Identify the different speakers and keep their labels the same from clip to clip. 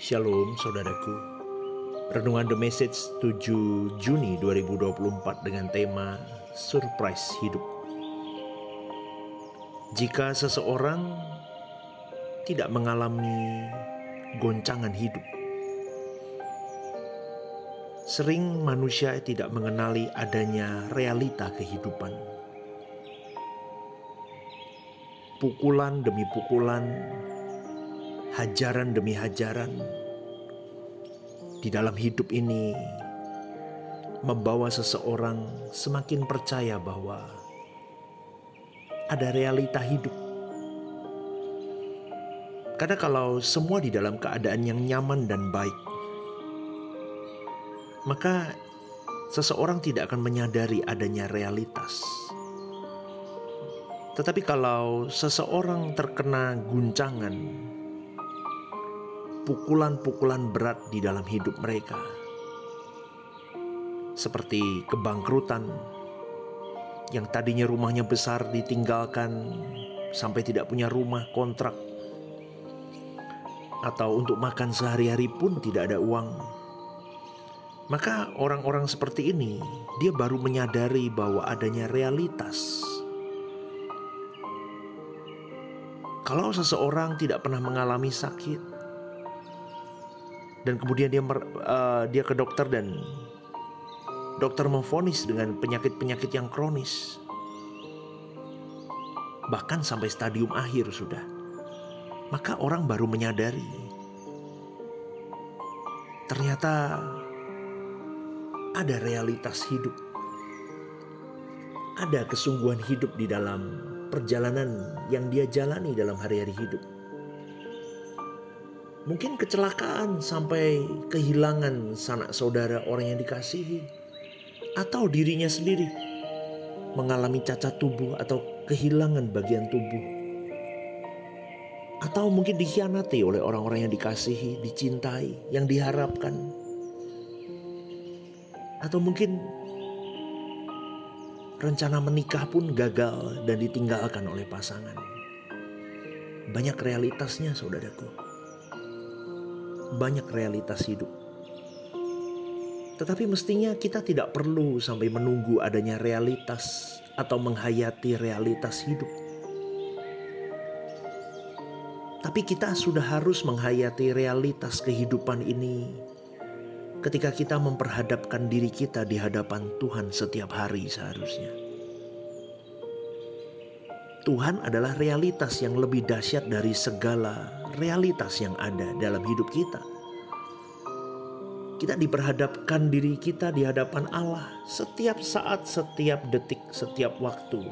Speaker 1: Shalom saudaraku. Renungan The Message 7 Juni 2024 dengan tema Surprise Hidup. Jika seseorang tidak mengalami goncangan hidup, sering manusia tidak mengenali adanya realita kehidupan. Pukulan demi pukulan, hajaran demi hajaran di dalam hidup ini membawa seseorang semakin percaya bahwa ada realita hidup. Karena kalau semua di dalam keadaan yang nyaman dan baik, maka seseorang tidak akan menyadari adanya realitas. Tetapi kalau seseorang terkena guncangan, pukulan-pukulan berat di dalam hidup mereka, seperti kebangkrutan, yang tadinya rumahnya besar ditinggalkan sampai tidak punya rumah kontrak, atau untuk makan sehari-hari pun tidak ada uang. Maka orang-orang seperti ini, dia baru menyadari bahwa adanya realitas. Kalau seseorang tidak pernah mengalami sakit, dan kemudian dia ke dokter dan dokter memvonis dengan penyakit-penyakit yang kronis, bahkan sampai stadium akhir sudah, maka orang baru menyadari ternyata ada realitas hidup, ada kesungguhan hidup di dalam perjalanan yang dia jalani dalam hari-hari hidup. Mungkin kecelakaan sampai kehilangan sanak saudara orang yang dikasihi, atau dirinya sendiri mengalami cacat tubuh atau kehilangan bagian tubuh, atau mungkin dikhianati oleh orang-orang yang dikasihi, dicintai, yang diharapkan, atau mungkin rencana menikah pun gagal dan ditinggalkan oleh pasangan. Banyak realitasnya saudaraku. Banyak realitas hidup. Tetapi mestinya kita tidak perlu sampai menunggu adanya realitas atau menghayati realitas hidup. Tapi kita sudah harus menghayati realitas kehidupan ini ketika kita memperhadapkan diri kita di hadapan Tuhan setiap hari seharusnya. Tuhan adalah realitas yang lebih dahsyat dari segala realitas yang ada dalam hidup kita. Kita diperhadapkan diri kita di hadapan Allah setiap saat, setiap detik, setiap waktu.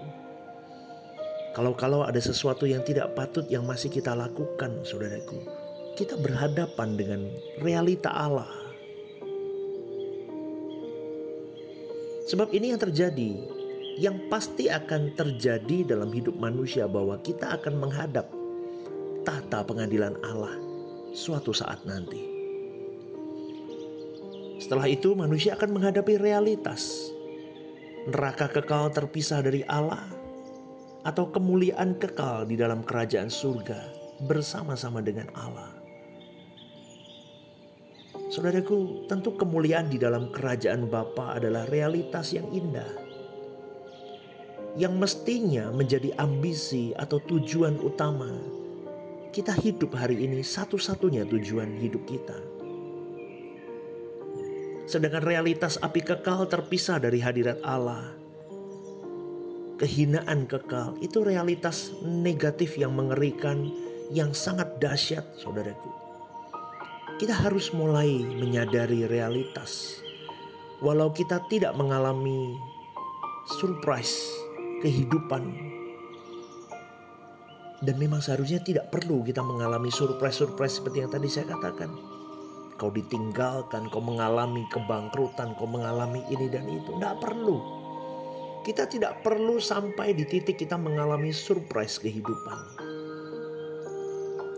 Speaker 1: Kalau ada sesuatu yang tidak patut yang masih kita lakukan, saudaraku, kita berhadapan dengan realita Allah. Sebab ini yang terjadi, yang pasti akan terjadi dalam hidup manusia, bahwa kita akan menghadap tahta pengadilan Allah suatu saat nanti. Setelah itu manusia akan menghadapi realitas neraka kekal terpisah dari Allah, atau kemuliaan kekal di dalam kerajaan surga bersama-sama dengan Allah. Saudaraku, tentu kemuliaan di dalam kerajaan Bapa adalah realitas yang indah, yang mestinya menjadi ambisi atau tujuan utama kita hidup hari ini, satu-satunya tujuan hidup kita. Sedangkan realitas api kekal terpisah dari hadirat Allah, kehinaan kekal, itu realitas negatif yang mengerikan, yang sangat dahsyat saudaraku. Kita harus mulai menyadari realitas. Walau kita tidak mengalami surprise kehidupan, dan memang seharusnya tidak perlu kita mengalami surprise-surprise seperti yang tadi saya katakan. Kau ditinggalkan, kau mengalami kebangkrutan, kau mengalami ini dan itu. Tidak perlu. Kita tidak perlu sampai di titik kita mengalami surprise kehidupan.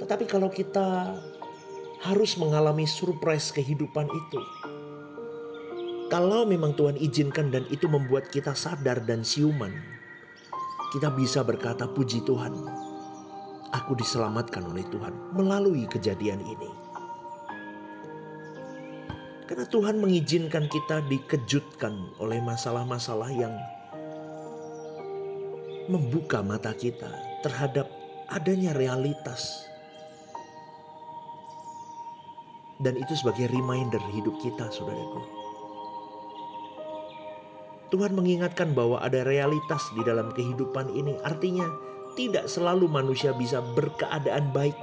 Speaker 1: Tetapi kalau kita harus mengalami surprise kehidupan itu, kalau memang Tuhan izinkan dan itu membuat kita sadar dan siuman, kita bisa berkata, puji Tuhan, aku diselamatkan oleh Tuhan melalui kejadian ini. Karena Tuhan mengizinkan kita dikejutkan oleh masalah-masalah yang membuka mata kita terhadap adanya realitas. Dan itu sebagai reminder hidup kita, saudaraku. Tuhan mengingatkan bahwa ada realitas di dalam kehidupan ini. Artinya tidak selalu manusia bisa berkeadaan baik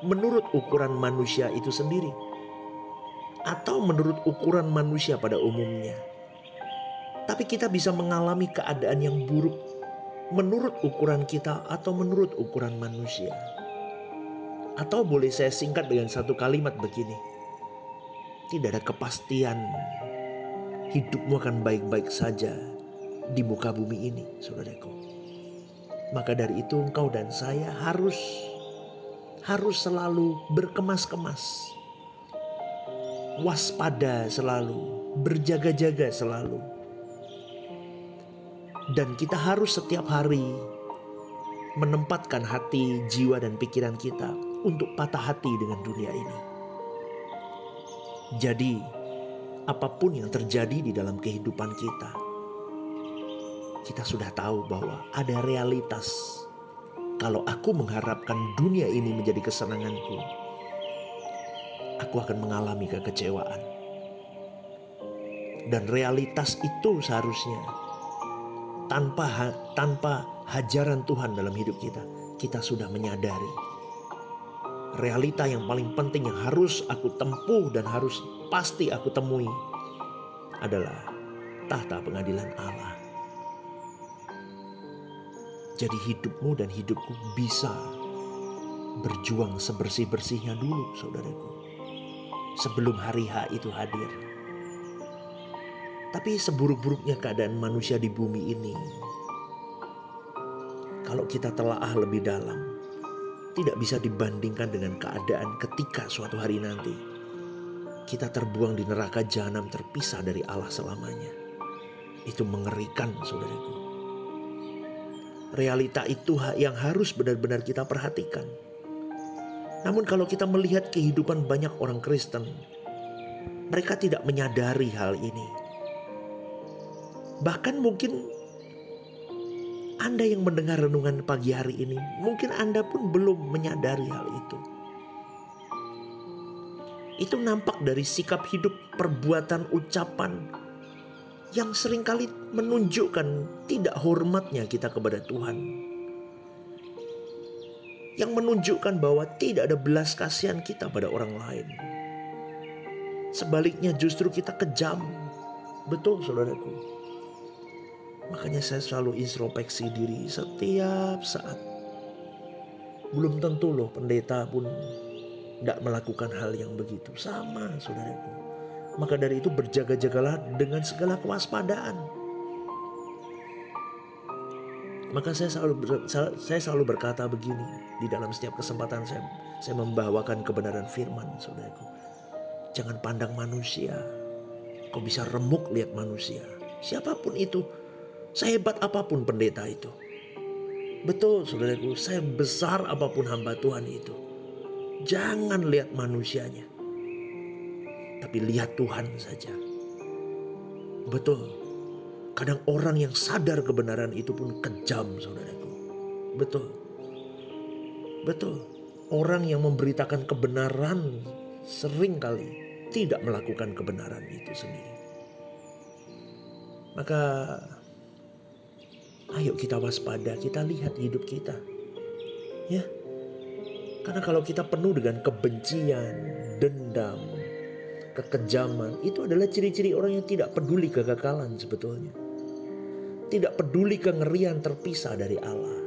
Speaker 1: menurut ukuran manusia itu sendiri, atau menurut ukuran manusia pada umumnya. Tapi kita bisa mengalami keadaan yang buruk menurut ukuran kita atau menurut ukuran manusia. Atau boleh saya singkat dengan satu kalimat begini: tidak ada kepastian hidupmu akan baik-baik saja di muka bumi ini, saudaraku. Maka dari itu engkau dan saya harus selalu berkemas-kemas, waspada selalu, berjaga-jaga selalu. Dan kita harus setiap hari menempatkan hati, jiwa dan pikiran kita untuk patah hati dengan dunia ini. Jadi apapun yang terjadi di dalam kehidupan kita sudah tahu bahwa ada realitas. Kalau aku mengharapkan dunia ini menjadi kesenanganku, aku akan mengalami kekecewaan. Dan realitas itu seharusnya tanpa hajaran Tuhan dalam hidup kita sudah menyadari. Realita yang paling penting yang harus aku tempuh dan harus pasti aku temui adalah tahta pengadilan Allah. Jadi hidupmu dan hidupku bisa berjuang sebersih-bersihnya dulu, saudaraku, sebelum hari H itu hadir. Tapi seburuk-buruknya keadaan manusia di bumi ini, kalau kita telaah lebih dalam, tidak bisa dibandingkan dengan keadaan ketika suatu hari nanti kita terbuang di neraka jahanam terpisah dari Allah selamanya. Itu mengerikan, saudaraku. Realita itu yang harus benar-benar kita perhatikan. Namun kalau kita melihat kehidupan banyak orang Kristen, mereka tidak menyadari hal ini. Bahkan mungkin Anda yang mendengar renungan pagi hari ini, mungkin Anda pun belum menyadari hal itu. Itu nampak dari sikap hidup, perbuatan, ucapan yang seringkali menunjukkan tidak hormatnya kita kepada Tuhan. Yang menunjukkan bahwa tidak ada belas kasihan kita pada orang lain. Sebaliknya justru kita kejam. Betul, saudaraku. Makanya saya selalu introspeksi diri setiap saat. Belum tentu loh pendeta pun tidak melakukan hal yang begitu. Sama, saudaraku. Maka dari itu berjaga-jagalah dengan segala kewaspadaan. Maka saya selalu berkata begini di dalam setiap kesempatan saya membawakan kebenaran firman, saudaraku. Jangan pandang manusia. Kau bisa remuk lihat manusia. Siapapun itu, sehebat apapun pendeta itu. Betul, saudaraku, sebesar apapun hamba Tuhan itu. Jangan lihat manusianya, tapi lihat Tuhan saja. Betul, kadang orang yang sadar kebenaran itu pun kejam, saudaraku. Betul, orang yang memberitakan kebenaran seringkali tidak melakukan kebenaran itu sendiri. Maka ayo kita waspada, kita lihat hidup kita, ya. Karena kalau kita penuh dengan kebencian, dendam, kekejaman, itu adalah ciri-ciri orang yang tidak peduli kekekalan sebetulnya. Tidak peduli kengerian terpisah dari Allah.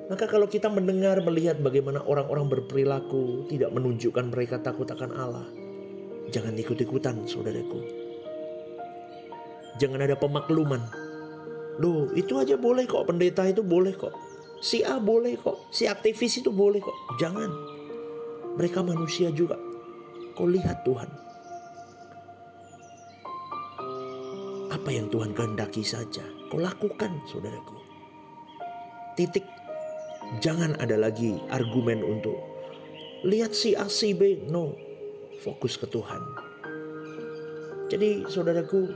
Speaker 1: Maka kalau kita mendengar, melihat bagaimana orang-orang berperilaku tidak menunjukkan mereka takut akan Allah, jangan ikut-ikutan, saudaraku. Jangan ada pemakluman. Loh, itu aja boleh kok, pendeta itu boleh kok, si A boleh kok, si aktivis itu boleh kok. Jangan. Mereka manusia juga. Kau lihat Tuhan. Apa yang Tuhan kehendaki saja kau lakukan, saudaraku. Titik. Jangan ada lagi argumen untuk lihat si A si B. No. Fokus ke Tuhan. Jadi saudaraku,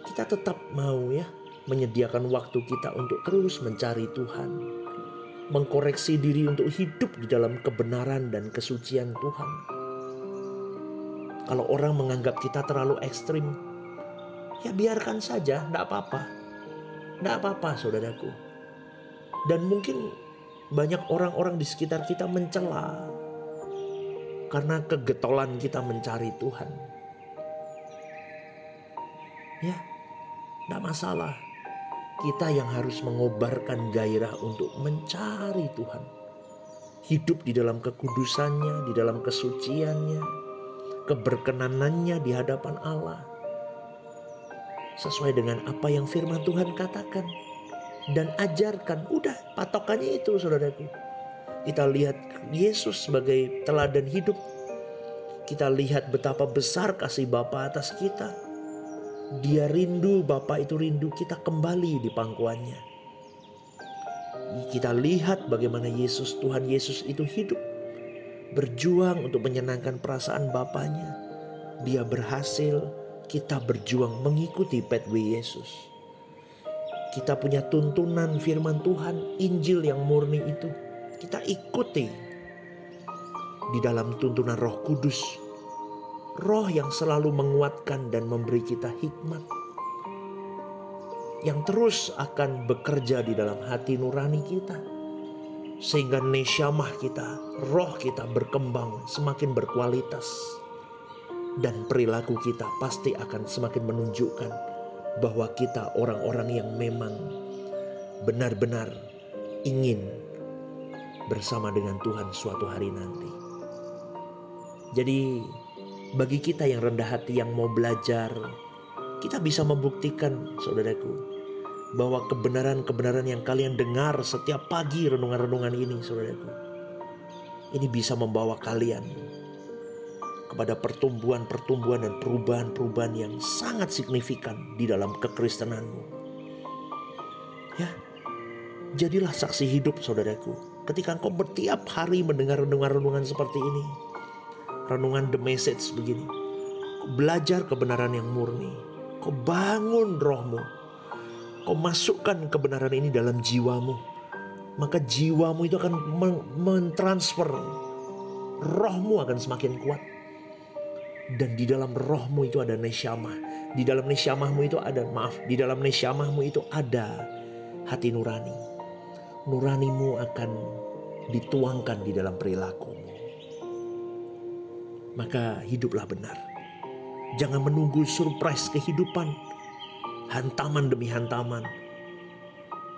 Speaker 1: kita tetap mau ya menyediakan waktu kita untuk terus mencari Tuhan. Mengkoreksi diri untuk hidup di dalam kebenaran dan kesucian Tuhan. Kalau orang menganggap kita terlalu ekstrim, ya biarkan saja, tidak apa-apa. Tidak apa-apa saudaraku. Dan mungkin banyak orang-orang di sekitar kita mencela karena kegetolan kita mencari Tuhan. Ya, tidak masalah. Kita yang harus mengobarkan gairah untuk mencari Tuhan. Hidup di dalam kekudusannya, di dalam kesuciannya, keberkenanannya di hadapan Allah. Sesuai dengan apa yang firman Tuhan katakan dan ajarkan. Udah, patokannya itu saudaraku. Kita lihat Yesus sebagai teladan hidup. Kita lihat betapa besar kasih Bapa atas kita. Dia rindu, Bapa itu rindu kita kembali di pangkuannya. Kita lihat bagaimana Tuhan Yesus itu hidup. Berjuang untuk menyenangkan perasaan Bapanya. Dia berhasil, kita berjuang mengikuti pathway Yesus. Kita punya tuntunan firman Tuhan, Injil yang murni itu. Kita ikuti di dalam tuntunan Roh Kudus. Roh yang selalu menguatkan dan memberi kita hikmat. Yang terus akan bekerja di dalam hati nurani kita. Sehingga nesyamah kita, roh kita berkembang semakin berkualitas. Dan perilaku kita pasti akan semakin menunjukkan bahwa kita orang-orang yang memang benar-benar ingin bersama dengan Tuhan suatu hari nanti. Jadi bagi kita yang rendah hati, yang mau belajar, kita bisa membuktikan saudaraku bahwa kebenaran-kebenaran yang kalian dengar setiap pagi renungan-renungan ini saudaraku, ini bisa membawa kalian kepada pertumbuhan-pertumbuhan dan perubahan-perubahan yang sangat signifikan di dalam kekristenanmu. Ya, jadilah saksi hidup saudaraku. Ketika engkau setiap hari mendengar renungan-renungan seperti ini, renungan The Message begini, kau belajar kebenaran yang murni, kau bangun rohmu, kau masukkan kebenaran ini dalam jiwamu, maka jiwamu itu akan mentransfer, rohmu akan semakin kuat. Dan di dalam rohmu itu ada nesyamah, di dalam nesyamahmu itu ada, di dalam nesyamahmu itu ada hati nurani. Nuranimu akan dituangkan di dalam perilakumu. Maka hiduplah benar. Jangan menunggu surprise kehidupan. Hantaman demi hantaman.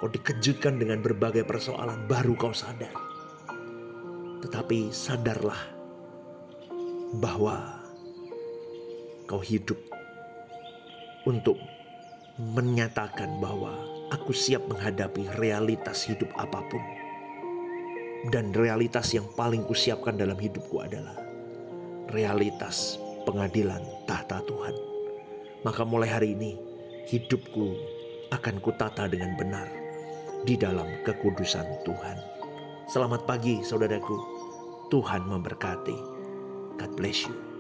Speaker 1: Kau dikejutkan dengan berbagai persoalan, baru kau sadar. Tetapi sadarlah bahwa kau hidup untuk menyatakan bahwa aku siap menghadapi realitas hidup apapun. Dan realitas yang paling kusiapkan dalam hidupku adalah realitas pengadilan tahta Tuhan. Maka mulai hari ini hidupku akan kutata dengan benar di dalam kekudusan Tuhan. Selamat pagi saudaraku. Tuhan memberkati. God bless you.